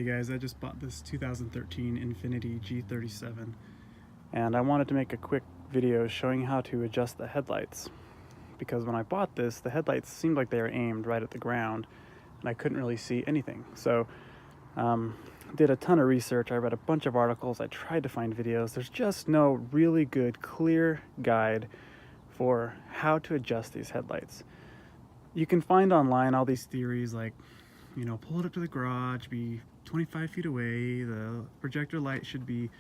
Hey guys, I just bought this 2013 Infiniti G37 and I wanted to make a quick video showing how to adjust the headlights, because when I bought this, the headlights seemed like they were aimed right at the ground and I couldn't really see anything. So did a ton of research. I read a bunch of articles, I tried to find videos. There's just no really good clear guide for how to adjust these headlights. You can find online all these theories like, you know, pull it up to the garage, be 25 feet away, the projector light should be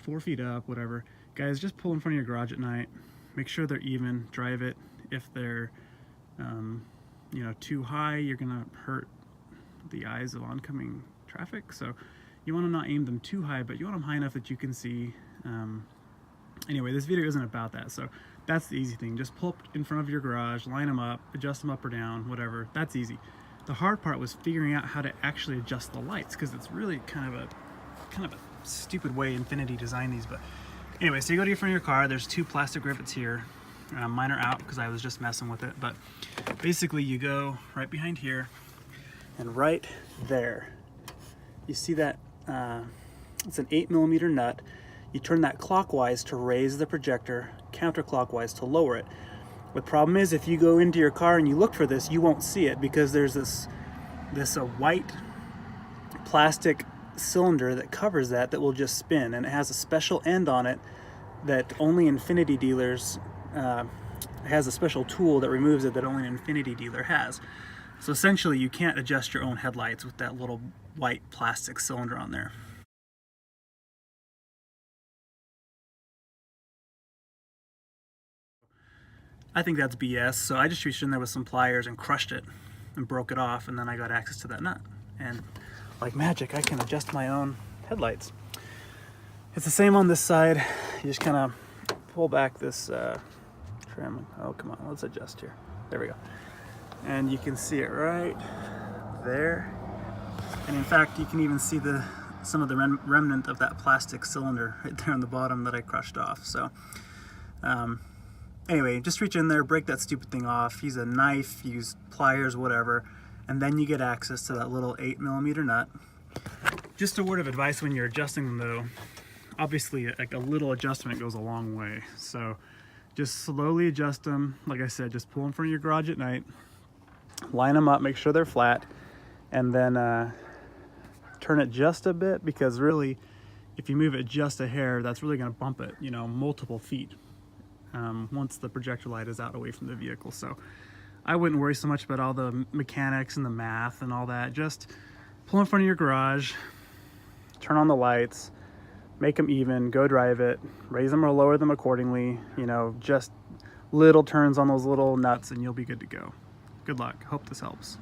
4 feet up, whatever. Guys, just pull in front of your garage at night, make sure they're even, drive it. If they're you know, too high, you're gonna hurt the eyes of oncoming traffic. So you want to not aim them too high, but you want them high enough that you can see. Anyway, this video isn't about that, so that's the easy thing. Just pull up in front of your garage, line them up, adjust them up or down, whatever. That's easy. The hard part was figuring out how to actually adjust the lights, because it's really kind of a stupid way Infiniti designed these. But anyway, so you go to your front of your car, there's two plastic rivets here. Mine are out because I was just messing with it, but basically you go right behind here and right there. You see that it's an 8mm nut. You turn that clockwise to raise the projector, counterclockwise to lower it. The problem is, if you go into your car and you look for this, you won't see it, because there's this white plastic cylinder that covers that will just spin, and it has a special end on it that only Infiniti dealers has a special tool that removes it that only an Infiniti dealer has. So essentially you can't adjust your own headlights with that little white plastic cylinder on there. I think that's BS, so I just reached in there with some pliers and crushed it and broke it off, and then I got access to that nut. And like magic, I can adjust my own headlights. It's the same on this side. You just kind of pull back this trim. Oh, come on, let's adjust here. There we go. And you can see it right there. And in fact, you can even see some of the remnant of that plastic cylinder right there on the bottom that I crushed off. So anyway, just reach in there, break that stupid thing off, use a knife, use pliers, whatever, and then you get access to that little 8mm nut. Just a word of advice when you're adjusting them though, obviously like a little adjustment goes a long way. So just slowly adjust them. Like I said, just pull in front of your garage at night, line them up, make sure they're flat, and then turn it just a bit, because really, if you move it just a hair, that's really gonna bump it, you know, multiple feet. Once the projector light is out away from the vehicle. So I wouldn't worry so much about all the mechanics and the math and all that. Just pull in front of your garage, turn on the lights, make them even, go drive it, raise them or lower them accordingly. You know, just little turns on those little nuts and you'll be good to go. Good luck. Hope this helps.